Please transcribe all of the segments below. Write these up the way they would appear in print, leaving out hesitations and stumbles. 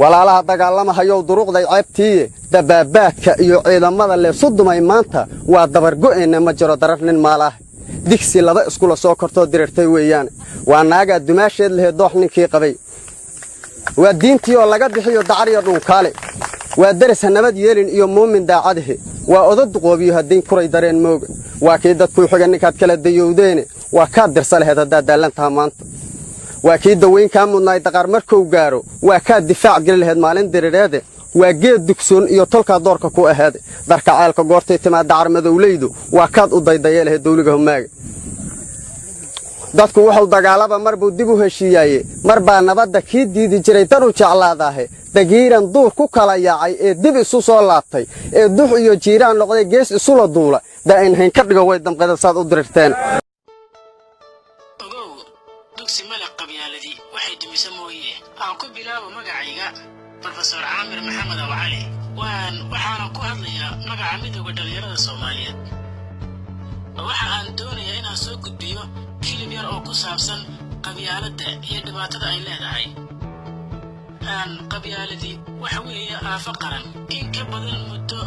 walaalaha dagaalamahayo duruqday ceebtii dabaabaadka iyo ciidamada le sudumay maanta waa dabar go'eena ma jiro darafnin maalaah digsi laba isku la soo korto dirirtay weeyaan waa naaga dumaasheed leh doox ninkii qabay waa diintii oo laga bixiyo dacar iyo dhunkaale waa daris nabad yeelin iyo muumin daacadhe waa odad qoobiyo hadii kuray dareen moog waa kii dadku xiga ninkaad kala dayowdeen waa ka dirsaleed hadaa daalantaa maanta waa kii daweyn ka mudnay daqar markuu gaaro waa ka difaac gal lahayd maalin dirireede waa geed dugsoon iyo tolka doorka ku ahayd darka ceelka goortay timaad dacar madowleydu waa kaad u daydayeen dawliga humaaga dadku wuxuu dagaalaba marbu dib u heshiiyay marba nabadda kii diidi jiray tan u jeclaadahay dagiiran duur ku kala yaacay ee dib isu soo laabtay ee dux iyo jiiraan noqday gees isu la duula daain hayn ka dhigo way damqada saad u dirirteen dugsi malaq qabyaaladii waxay dumisay mooyee aan ku bilaabo magacayga Professor Amir Maxamed Awali waxaan ku hadlayaa magaca midowga dhalinyarada Soomaaliyeed waxa aan doonayaa inaan soo gudbiyo kilib yar oo ku saabsan qabyaaladda iyo dhibaatada ay leedahay qabyaaladii waxa weeye aafo qaran in ka badan muddo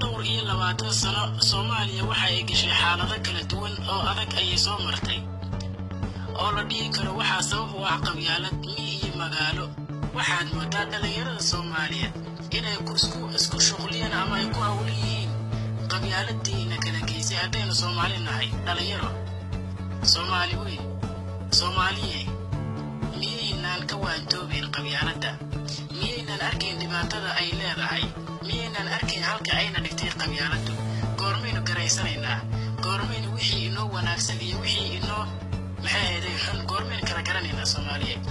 dhowr iyo 20 sano Soomaaliya waxa ay gashay xaalado kala duwan oo adag ay soo martay oo la dhigi karo waxa sabab u ah qabyaalad iyo magaalo waxaad moodaa dhalinyarada Soomaaliyeed inay isku shaqliyaan ama ay ku hawliyiin qabyaaladiina kala geysay haddaynu Soomaali nahay dhalinyaro Soomaali weyn Soomaaliye miyaynan ka waantoobeen qabyaaladda miyaynan arkayn dhibaatada ay leedahay miyaynan arkayn halka ayna dhigtay qabyaaladdu goormaynu garaysanaynaa goormaynu wixii inoo wanaagsan iyo wixii inoo maxay xun goormayn kala garanaynaa Soomaaliyeed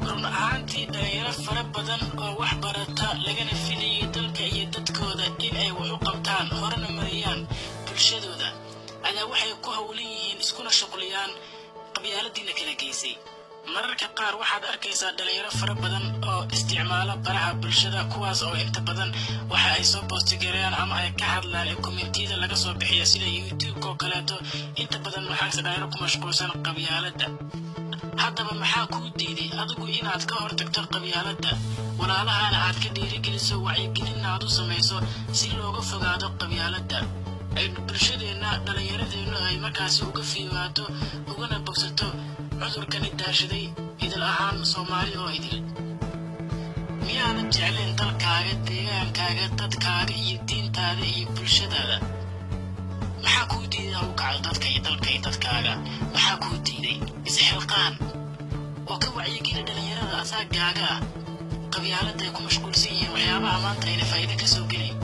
run ahaantii dhalinyaro fara badan oo wax barata lagana filayay dalka iyo dadkooda in ay wax u qabtaan horena mariyaan bulshadooda ayaa waxay ku hawlan yihiin iskuna shaqliyaan qabyaaladiina kala geysay mararka qaar waxaad arkaysaa dhalinyaro fara badan oo isticmaala baraha bulshada kuwaas oo inta badan waxa ay soo postigareen ama ay ka hadlaan community-da laga soo bixiyo sida YouTube oo kaleeto inta badan waxaa dhalinyaro ku mashquulsan qabyaaladda haddaba maxaa ku diiday adigu inaad ka hortagto qabyaaladda walaalahana aad ka dhiirigeliso wacyigelin aad u samayso si looga fogaado qabyaaladda ay bulshadeena dhalinyaradeennu ay markaasi uga fiiraato ugana bogsato cudurkani daashaday idil ahaan Soomaali oo idil miyaan jecleen dalkaaga deegaankaaga dadkaaga iyo diintaada iyo bulshadaada maxaa ku diiday u kacdo dadka iyo dalka iyo dadkaaga maxaa ku diiday isxilqaan oo ka wacyigeli dhalinyarada asaagaaga qabyaaladda ay ku mashquulsan yihiin waxyaabaha maanta ayna faa'iido ka soo gelin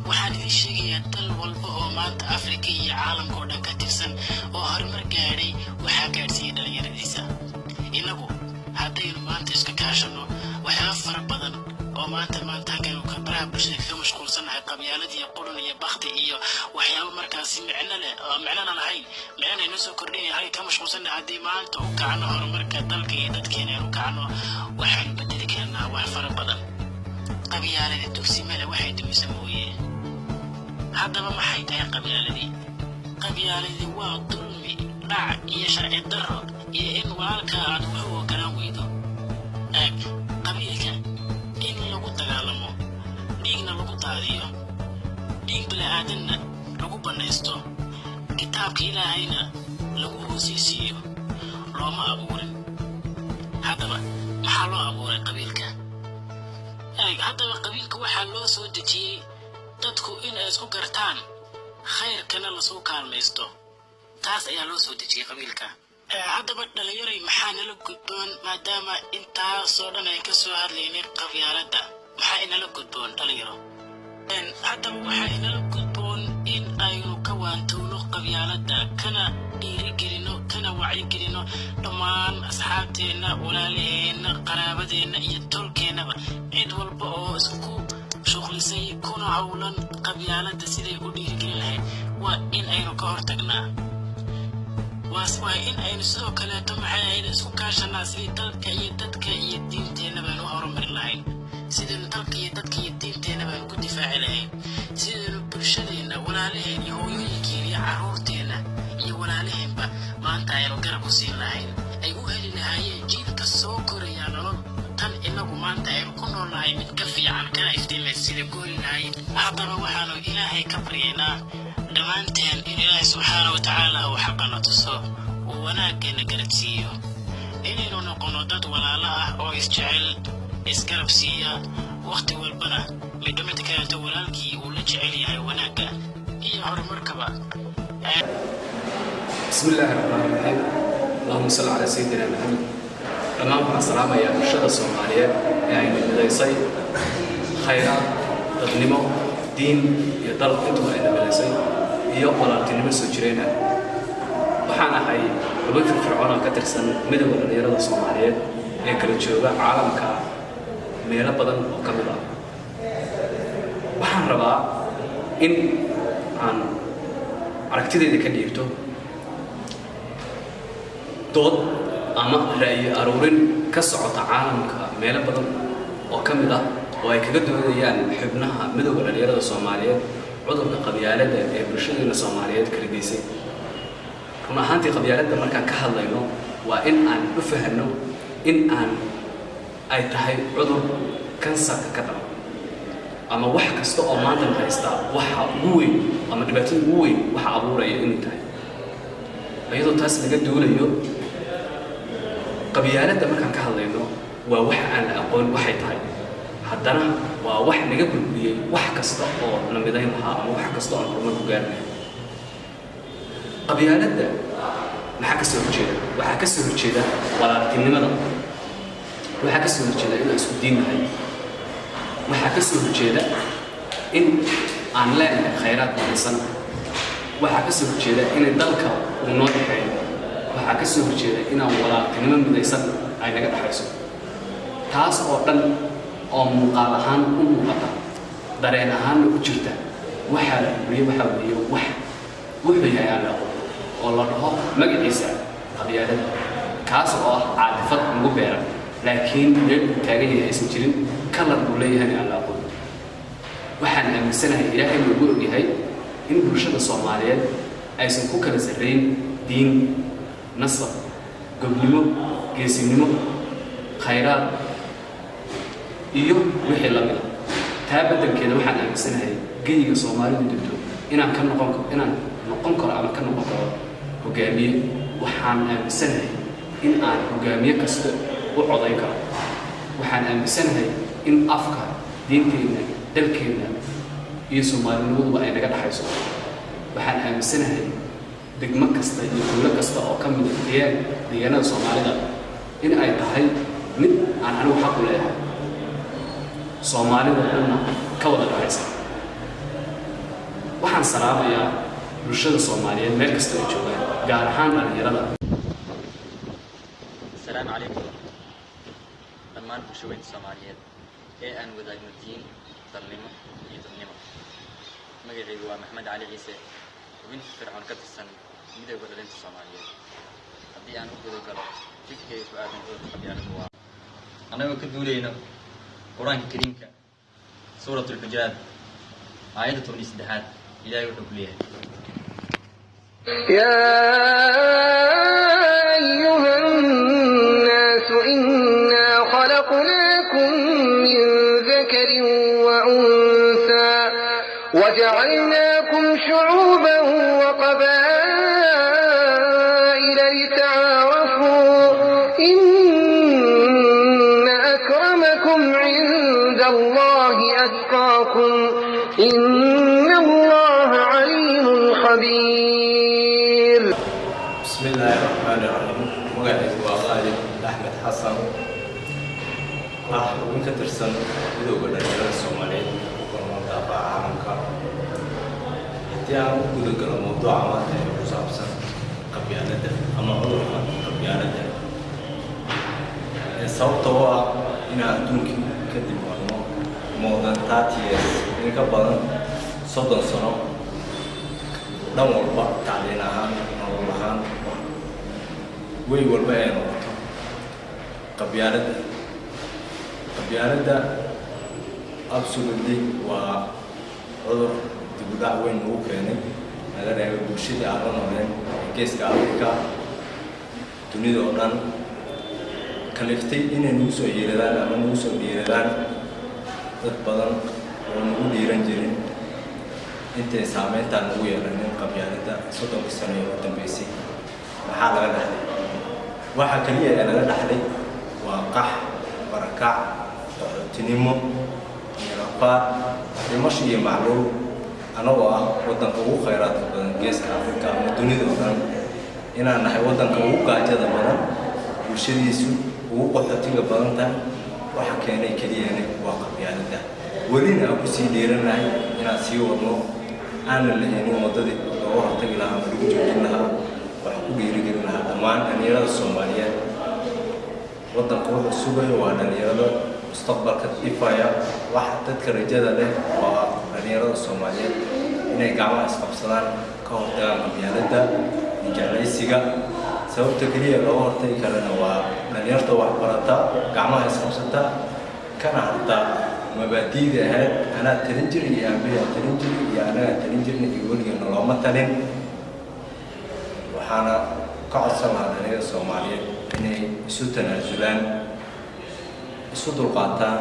waxaan idin sheegayaa dal walba oo maanta Afrika iyo caalamka oo dhan ka tirsan oo horumar gaadhay waxaa gaadhsiiyay dhalinyaradiisa inagu haddaynu maanta iska kaashano waxyaaba fara badan oo maanta halkan ka baraha bulshada ka mashquulsanahay qabyaaladii iyo qurun iyo bakti iyo waxyaaba markaasi micno leh oo micno lahayn micno inoo soo kordhinaya ka mashquulsanahay haddii maanta u kacno horumarka dalka iyo dadkeena u kacno waxaan bedeli karnaa wax fara badan qabyaaladii dugsi male waxay dumisay mooyee haddaba maxay tahay qabyaaladii waa dulmi dhac iyo sharci darro iyo in walaalka aad wax u ogolaan weydo qabiilka in lagu dagaalamo dhiigna lagu daadiyo dhiig bilaadanna lagu banaysto kitaabka ilaahayna lagu hoosiisiyo looma abuurin haddaba maxaa loo abuuray qabiilka haddaba qabiilka waxaa loo soo dejiyey dadku in ay isku gartaan khayrkana la soo kaalmaysto taas ayaa loo soo dejiyay qabiilka haddaba dhalinyaray maxaa nala gudboon maadaama intaasoo dhan ay ka soo hadlaynay qabyaaladda maxaa inala gudboon dhalinyaro haddaba waxaa inala gudboon in aynu ka waantowno qabyaaladda kana dhiirigelino kana wacyigelino dhammaan asxaabteenna walaalaheenna qaraabadeenna iyo tolkeennaba cid walba oo isku shaqlisay kuna hawlan qabyaaladda siday u dhiirigelin lahayd waa in aynu ka hortagnaa waa in aynu sidoo kaleeto maxay ahayd isku kaashanaa sidii dalka iyo dadka iyo diinteena baynu horumari lahayn sidaynu dalka iyo dadka iyo diinteena baynu ku difaaci lahayn sidaynu bulshadeena walaalaheen iyo hooyooyinkeena iyo carruurteena iyo walaalaheenba maanta aynu garab u siin lahayn ay u heli lahaayeen jiilka soo koraya nolol tan inagu maanta aynu ku noolnahay mid ka fiican kana iftiimay sida gooli lahayd. Haddaba waxaanu ilaahay ka baryaynaa dhammaanteen in ilaahay subxaana wa tacaala uu xaqana tuso uu wanaaggeena garadsiiyo inaynu noqono dad walaalo ah oo isjecel isgarab siiya waqti walbana midba mid kaleeto walaalkii uu la jecel yahay wanaagga iyo horumarkaba. بسم الله الرحمن الرحيم اللهم صل على سيدنا محمد تمام السلام يا برشاد الصومالية يعني مدرسي خيرات تضنيمه دين يطلق انتم إلى مدرسي يقبل التنمية السجرينة وحنا حي ربط الفرعون كترسن مدى والرياضة الصومالية يكل تشوفه عالم كا ميلا بدن وكملا وحنا ربا إن عن aragtida ka dhiibto dood ama ra'yi aruurin ka socota caalamka meelo badan oo kamid ah oo ay kaga doodayaan xubnaha midowga dhalinyarada Soomaaliyeed cudurka qabyaaladda ee bulshada Soomaaliyeed kala geysay. run ahaantii qabyaaladda markaan ka hadlayno waa in aan u fahanno in ay tahay cudur kansarka ka dhasha ama wax kasta oo maanta haysta waxa ugu weyn ama dhibaatada ugu weyn waxa abuuraya inuu tahay ayadoo taas laga doolayo qabyaaladda markaan ka hadlayno waa wax aan la aqoon waxay tahay haddana waa wax naga burburiyay wax kasta oo la midayn lahaa ama wax kasta oo horumar ku gaarnay. qabyaaladda maxaa ka soo horjeeda waxaa ka soo horjeeda walaaltinimada waxaa ka soo horjeeda in isku diin nahay waxaa ka soo horjeeda in aan leenahay khayraad badan waxaa ka soo horjeeda in dalka uu noo dhexeeyo waxaa ka soo horjeeda inaan walaaltinimo midaysan ay naga dhaxayso taas oo dhan oo muuqaal ahaan u muuqata dareen ahaanna u jirta waxaa la buriyey waxaa weeye wax wuxuu yahay aan la aqoon oo la dhaho magaciisa qabyaaladda kaas oo ah caadifad lagu beera laakiin meel uu taagan yahay aysan jirin kalar buu leeyahay aan la aqoon. waxaan aaminsanahay ilaahay nagu ogyahay in bulshada Soomaaliyeed aysan ku kala sarreyn diin nasab gobnimo geesinimo khayraad iyo wixii la mid ah taa beddelkeeda waxaan aaminsanahay geyiga Soomaalidu dibto inaan noqon karo ama ka noqon karo hogaamiye waxaan aaminsanahay in aan hogaamiye kasta u codayn karo waxaan aaminsanahay in afka diinteena dalkeena iyo Soomaalinimaduba ay naga dhaxayso waxaan aaminsanahay degmo kasta iyo tuulo kasta oo ka mid ah deegaanada Soomaalida in ay tahay mid aan anigu xaq u leeyahay Soomaalida dhanna ka wada dhaxaysa. waxaan salaamayaa bulshada Soomaaliyeed meel kasta ay joogaan gaar ahaan dhalinyarada. السلام عليكم dhammaan bulshooyinka Soomaaliyeed ee aan wadaagno diin dalnimo iyo dadnimo. magacaygu waa Maxamed Cali Ciise xubinta fircoon ka tirsan midowga dhalinta Soomaaliyeed. haddii aan u gudo galo fikirkayga ku aadan cudurka qabyaaladda waa annagoo ka duulayno qur-aanka kariimka suuratul Hujuuraat aayadda 13 ilaahay wuxuu ku leeyahay يا أيها الناس إنا خلقناكم من ذكر وأنثى وجعلناكم شعوبا وقبائل لتعارفوا إن أكرمكم عند الله أتقاكم إن الله عليم خبير. بسم الله الرحمن الرحيم. مقعد وغالب أحمد حسن ومن كترسن midowga dhalinyarada Soomaaliyeed oo daafaca caalamka. haddii aan u guda galo mawduuca maanta ee ku saabsan qabyaaladda ama cudurka qabyaaladda sababtoo ah inaan adduunkii kadib marno more than 30 years in ka badan 30 sano dhan walba tacliin ahaan nolol ahaan way walba ay noqoto qabyaaladda absolutely waa cudur dib u dhac weyn ugu keenay naga reebay bulshadii aan la nooleen geeska Afrika dunida oo dhan kaliftay inay nagu soo yeeradaan ama nagu soo dhiiradaan dad badan oo nagu dhiiran jirin intay saameyntaan nagu yeelanin qabyaaladda 30 sano ee u dambeysay. maxaa laga dhaxlay? waxa kaliya ee laga dhaxlay waa qax, barakac, qaxootinimo, rafaad, dhimasho iyo macluul anagoo ah waddanka ugu khayraadka badan geeska Afrika ama dunida oo dhan, inaan nahay waddanka ugu gaajada badan, bulshadiisu ugu qaxootiga badan tahay. waxa keenay kaliya waa qabyaaladda. welina aan ku sii dheeranahay inaan sii wadno aanan lahaynin waddadii looga hortagi lahaa ama lagu joojin lahaa. waxaan ku dhiirigelin lahaa dhammaan dhalinyarada Soomaaliyeed. waddanka wuxuu sugayo waa dhalinyarada mustaqbalka ifaya. waxa dadka rajada leh waa dhalinyarada Soomaaliyeed inay gacmaha isqabsadaan, ka hortagaan qabyaaladda iyo jeclaysiga. sababta kaliya looga hortagi karana waa dhalinyarta wax barata, gacmaha isqabsata, kana harta mabaadi'da ahayd anaa talin jiray iyo aabayaa talin jiray iyo anagaa talin jirnay iyo weligeena looma talin. waxaana ka codsan lahaa dhalinyarada Soomaaliyeed inay isu tanaasulaan, isu dulqaataan,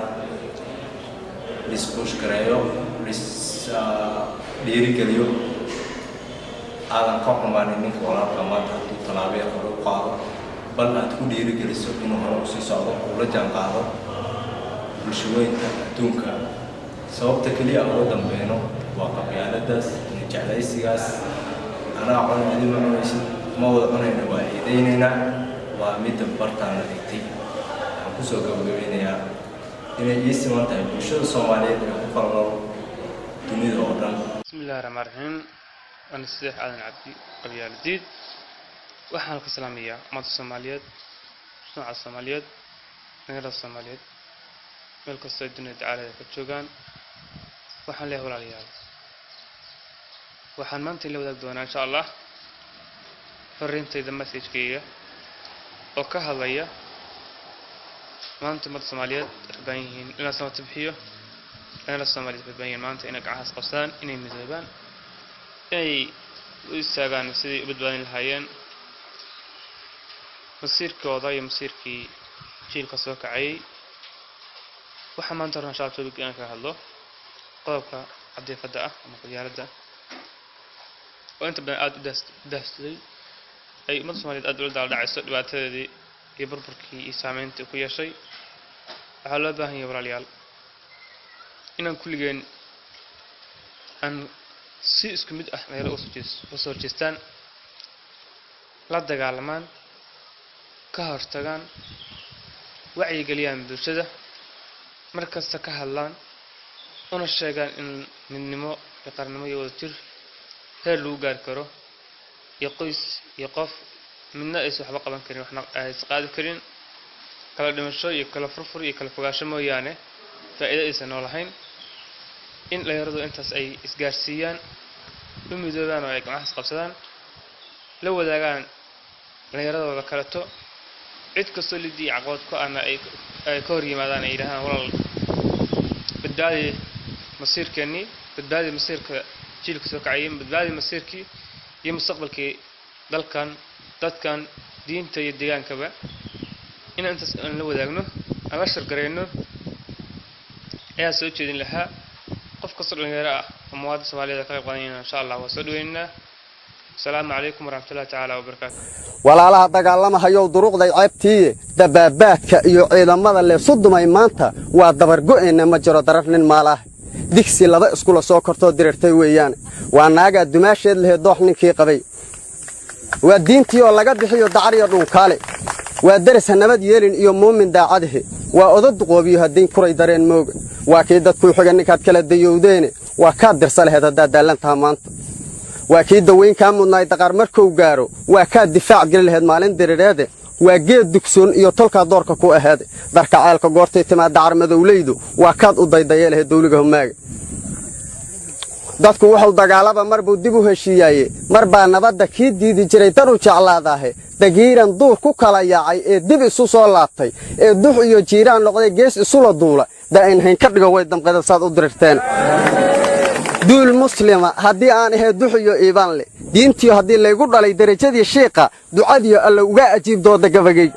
lisbuushgareeyo, dhiirigeliyo. aadan ka xumaanin ninka walaalka maanta hadduu tallaabaya hore u qaado, bal aad ku dhiirigeliso inuu hore usii socdo, ula jaan qaado bulshooyinka adduunka. sababta kaliya uga dambeyno waa qabyaaladdaas iyo jeclaysigaas. anaa cunay adima cunaysid, ma wada cunayna waa ciidaynaynaa. waa midda bartaana dhigtay. waxaan kusoo gabagabeynayaa inay ii siman tahay bulshada Soomaaliyeed ee ku kala nool dunida oo dhan. bismillaahi rahmaani rahiim. أنا السيح آدم عبدي قبيلة جديد. وحنا الإسلامية مدة الصوماليات، صناعة الصوماليات، نجار الصوماليات، ملك الدنيا تعالى كتشوغان. وحنا له ولا ريال. وحنا منتي لو ذاك إن شاء الله. فرين تيدا مسج كيا. وكهذايا. منتي مدة الصوماليات ربعين لنا سنة تبحيه. أنا الصوماليات ربعين منتي إنك عاص قصان إني مزيبان. ay u istaagaan sidii u badbaadin lahaayeen masiirkooda iyo masiirkii jiilka soo kacayay. waxaa maanta horna shacabtooda inaan ka hadlo qodobka cadeefadda ah ama qabyaaladda oo inta badan aada u daahsaday ay ummadda Soomaaliyeed aada ula daaldhacayso dhibaatadeedii iyo burburkii iyo saameyntii ku yeeshay. waxaa loo baahan yahay walaalayaal inaan kulligeen aan si isku mid ah meel u soo horjeestaan, la dagaalamaan, ka hortagaan, wacyigeliyaan bulshada, markasta ka hadlaan, una sheegaan in midnimo iyo qarannimo iyo wadajir heer lagu gaari karo, iyo qoys iyo qof midna aysan waxba qaban karin, waxna aysan qaadi karin, kala dhimasho iyo kala furfur iyo kala fogaansho mooyaane faa'iido aysan noolahayn. in dhalinyaradu intaas ay isgaarsiiyaan, u midoobaan oo ay gacmaha isqabsadaan, la wadaagaan dhallinyaradooda kaleto. cid kastoo lidii caqabad ku ahna ay ka hor yimaadaan, ay yidhahdaan walaal badbaadi masiirkeennii, badbaadi masiirka jiilka soo kacayay, badbaadi masiirkii iyo mustaqbalkii dalkan, dadkan, diinta iyo deegaankaba. in intaas aan la wadaagno, aan la shargarayno ayaa soo jeedin lahaa. qof kastoo dhalinyaro ah oo muwaadin Soomaaliyeed ka qayb qaadanayna insha Allah waa soo dhaweynaa. Assalaamu calaykum waraxmatullaahi ta'ala wabarakaatuh. walaalaha dagaalamahayow duruqday ceebtii dabaabaadka iyo ciidamada le sudumay maanta waa dabar go'eena ma jiro daraf nin maalaah. digsi laba isku la soo kortoo dirirtay weeyaan. waa naaga dumaasheed leh doox ninkii qabay. waa diintii oo laga bixiyo dacar iyo dhunkaale. waa daris nabad yeelin iyo muumin daacadhe. waa odad qoobiyo hadii kuray dareen moog. waa kii dadku xiga ninkaad kala dayowdeen. waa ka dirsa lahayd hadaa daalantaa maanta. waa kii daweyn ka mudnay daqar markuu gaaro. waa ka difaac gal lahayd maalin dirireede. waa geed dugsoon iyo tolka doorka ku ahayd. darka ceelka goortay timaad dacar madowleydu. waa kaad u daydayay lahayd dawliga humaaga. dadku wuxuu dagaalaba marbu dib u heshiiyay. marba nabadda kii diidi jiray tan u jeclaadahay. dagiiran duur ku kala yaacay ee dib isu soo laabtay. ee dux iyo jiiraan noqday gees isu la duula. daain hayn ka dhigo way damqada saad u dirirteen. duul muslima haddii aan ahay dux iyo iibaan leh. diintii haddii laygu dhalay darajadii sheekha ducadii alla uga ajiib dooda gabagay.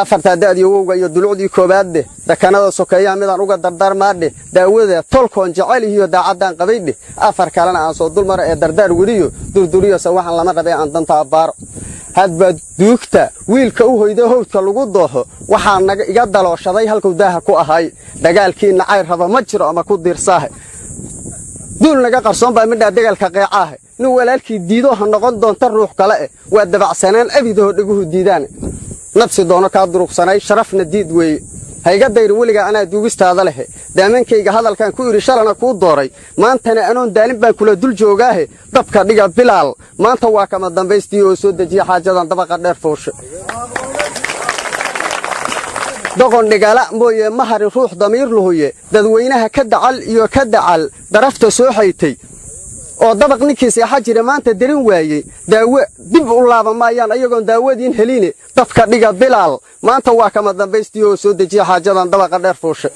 afartaa da'dii wowga iyo dulucdii koobaad dheh dakanada sokeeyaa midaan uga dardaarmaa dheh daawada tolkoon jecel iyo daacadaan qabay dheh afar kalena aan soo dulmaro ee dardaar weliyo durduriyose waxaan lama rabee aan danta abbaaro hadba duugta wiilka u hoyda howdka lagu dooxo waxaa naga iga dalooshaday halkuu daaha ku ahay dagaalkiina cayr raba ma jiro ama ku diirsaahe duul naga qarsoon baa midhaa dagaalka qeecaahe nin walaalkii diido ha noqon doonta ruux kale eh waa dabacsanaan abidahoo dhaguhu diidaan nabsi doono kaa durugsanay sharafna diid weeye hayga dayrin weligaa anaa duugistaada lehe daamankayga hadalkan ku idhi shalana kuu dooray maantana anoon daalin baan kula dul joogaahe dabka dhiga bilaal maanta waa kama dambaystii oo soo dejiya xaajadan dabaqa dheer fooshe doqon dhigala mooye ma harin ruux damiir luhuye dadweynaha ka dacal iyo ka dacal darafta soo xaytay oo dabaq ninkii seexa jira maanta darin waayey daawo dib u laaba maayaan ayagoon daawadiin heline dabka dhiga bilaal maanta waa kama dambaystii oo soo dejiya xaajadan dabaqa dheer fooshe